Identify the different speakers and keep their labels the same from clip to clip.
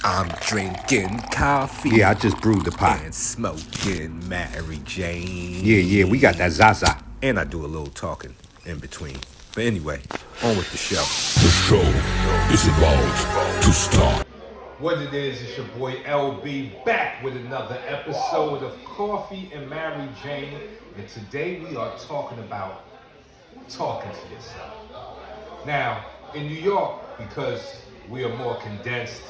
Speaker 1: I'm drinking coffee.
Speaker 2: Yeah, I just brewed the pot.
Speaker 1: And smoking Mary Jane.
Speaker 2: Yeah, we got that Zaza.
Speaker 1: And I do a little talking in between. But anyway, on with the show.
Speaker 3: The show is about to start.
Speaker 1: What it is, it's your boy LB back with another episode of Coffee and Mary Jane. And today we are talking about talking to yourself. Now, in New York, because we are more condensed,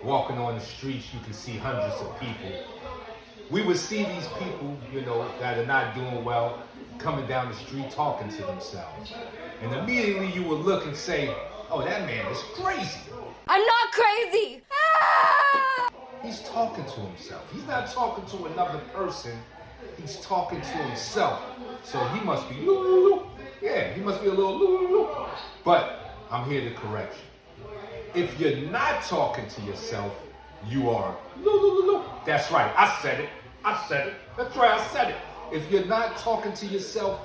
Speaker 1: walking on the streets, you can see hundreds of people. We would see these people, that are not doing well, coming down the street talking to themselves. And immediately you would look and say, oh, that man is crazy.
Speaker 4: I'm not crazy. Ah!
Speaker 1: He's talking to himself. He's not talking to another person. He's talking to himself. So he must be, yeah, he must be a little, but I'm here to correct you. If you're not talking to yourself, you are, that's right, I said it. That's right, I said it. If you're not talking to yourself,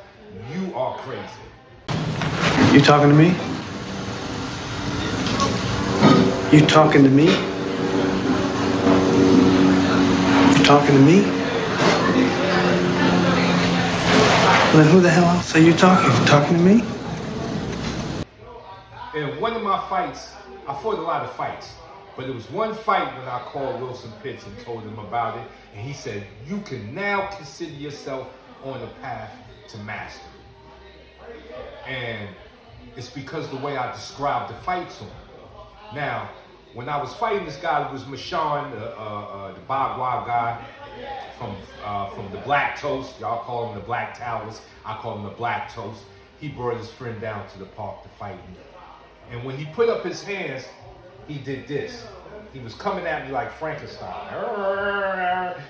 Speaker 1: you are crazy.
Speaker 5: You talking to me? You talking to me? You talking to me? Well, then who the hell else are you talking? You talking to me?
Speaker 1: In one of my fights, I fought a lot of fights, but there was one fight when I called Wilson Pitts and told him about it, and he said, you can now consider yourself on the path to mastery. And it's because the way I described the fight to him. Now, when I was fighting this guy, it was Mashawn, the Bagua guy from the Black Toast. Y'all call him the Black Towers. I call him the Black Toast. He brought his friend down to the park to fight me. And when he put up his hands, he did this. He was coming at me like Frankenstein.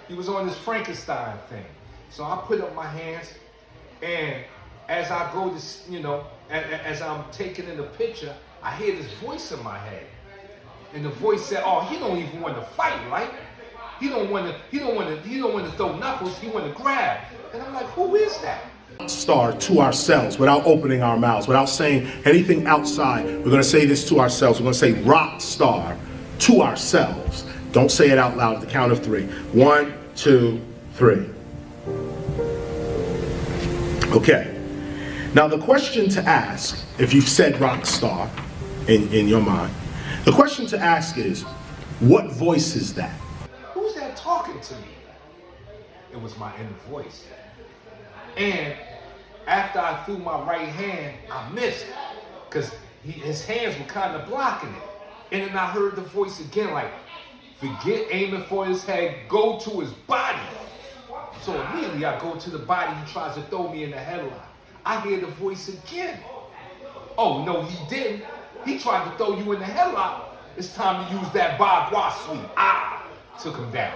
Speaker 1: He was on this Frankenstein thing. So I put up my hands, and as I go to, as I'm taking in the picture, I hear this voice in my head. And the voice said, oh, he don't even want to fight, right? He don't want to throw knuckles, he want to grab. And I'm like, who is that?
Speaker 6: Star to ourselves without opening our mouths, without saying anything outside. We're going to say this to ourselves. We're going to say rock star to ourselves. Don't say it out loud at the count of three. 1, 2, 3. Okay. Now the question to ask, if you've said rock star in your mind, the question to ask is, what voice is that?
Speaker 1: Who's that talking to me? It was my inner voice. And after I threw my right hand, I missed because his hands were kind of blocking it. And then I heard the voice again, like, forget aiming for his head, go to his body. So immediately I go to the body, he tries to throw me in the headlock. I hear the voice again. Oh, no, he didn't. He tried to throw you in the headlock. It's time to use that Bagua sweep. Took him down.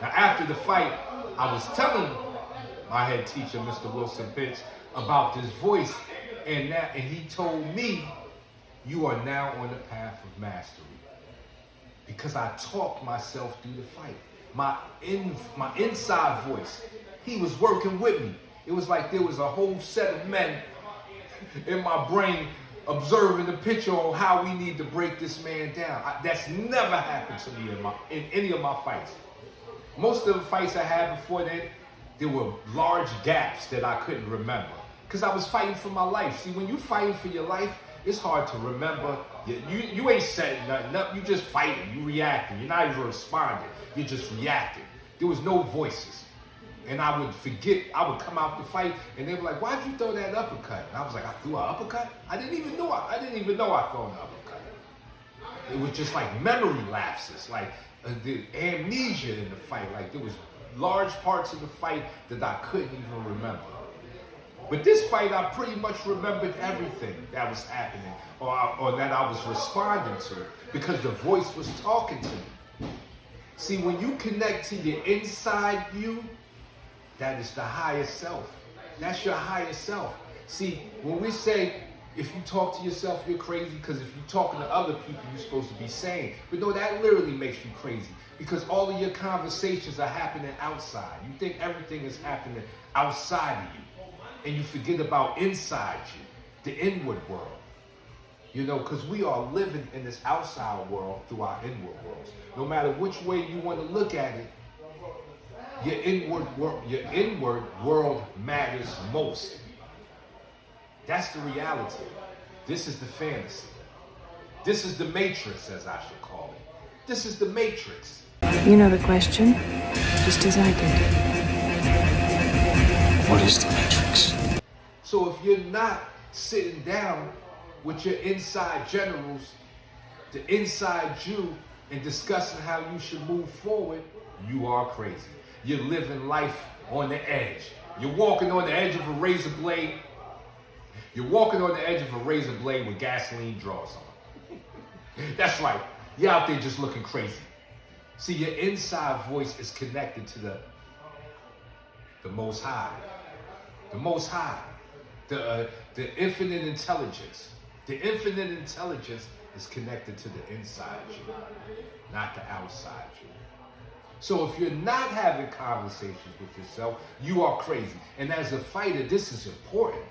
Speaker 1: Now, after the fight, I was telling my head teacher, Mr. Wilson Pitts, about this voice, and he told me, you are now on the path of mastery. Because I talked myself through the fight. My inside voice, he was working with me. It was like there was a whole set of men in my brain observing the picture on how we need to break this man down. That's never happened to me in any of my fights. Most of the fights I had before then, there were large gaps that I couldn't remember. Because I was fighting for my life. See, when you're fighting for your life, it's hard to remember. You ain't setting nothing up. You just fighting. You reacting. You're not even responding. You're just reacting. There was no voices. And I would forget. I would come out to fight, and they were like, why'd you throw that uppercut? And I was like, I threw an uppercut? I didn't even know I threw an uppercut. It was just like memory lapses, like the amnesia in the fight. Like there was large parts of the fight that I couldn't even remember. But this fight, I pretty much remembered everything that was happening or that I was responding to because the voice was talking to me. See, when you connect to your inside you, that is the higher self. That's your higher self. See, when we say, if you talk to yourself, you're crazy, because if you're talking to other people, you're supposed to be sane. But no, that literally makes you crazy, because all of your conversations are happening outside. You think everything is happening outside of you. and you forget about inside you, the inward world. You know, because we are living in this outside world through our inward worlds. No matter which way you want to look at it, your inward world matters most. That's the reality. This is the fantasy. This is the matrix, as I should call it. This is the matrix.
Speaker 7: You know the question, just as I did.
Speaker 5: What is the Matrix?
Speaker 1: So if you're not sitting down with your inside generals, the inside you, and discussing how you should move forward, you are crazy. You're living life on the edge. You're walking on the edge of a razor blade. You're walking on the edge of a razor blade with gasoline draws on. That's right. You're out there just looking crazy. See, your inside voice is connected to the Most High. The Most High. The infinite intelligence. The infinite intelligence is connected to the inside you, not the outside you. So if you're not having conversations with yourself, you are crazy. And as a fighter, this is important.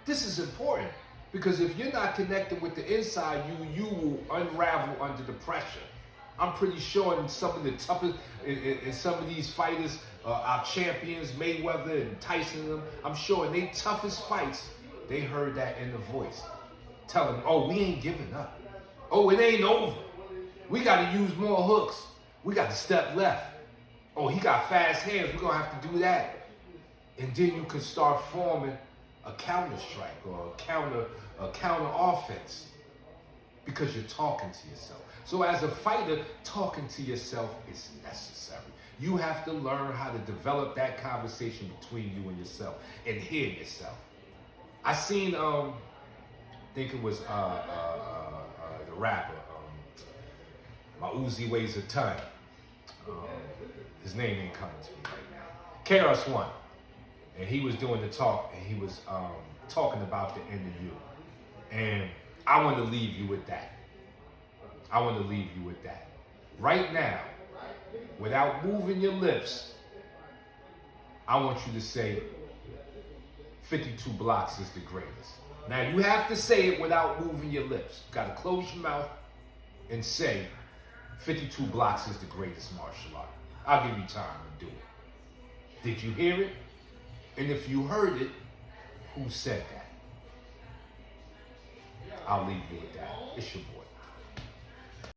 Speaker 1: This is important because if you're not connected with the inside you will unravel under the pressure. I'm pretty sure in some of the toughest, in some of these fighters, our champions, Mayweather and Tyson and them, I'm sure in their toughest fights, they heard that inner voice telling them, oh, we ain't giving up. Oh, it ain't over. We got to use more hooks. We got to step left. Oh, he got fast hands. We're going to have to do that. And then you can start forming a counter strike or a counter offense because you're talking to yourself. So as a fighter, talking to yourself is necessary. You have to learn how to develop that conversation between you and yourself and hear yourself. I seen, I think it was the rapper, my Uzi weighs a ton. His name ain't coming to me right now. KRS-One. And he was doing the talk, and he was talking about the inner you. And I want to leave you with that. I want to leave you with that. Right now, without moving your lips, I want you to say 52 Blocks is the greatest. Now, you have to say it without moving your lips. You got to close your mouth and say 52 Blocks is the greatest martial art. I'll give you time to do it. Did you hear it? And if you heard it, who said that? I'll leave you with that. It's your boy.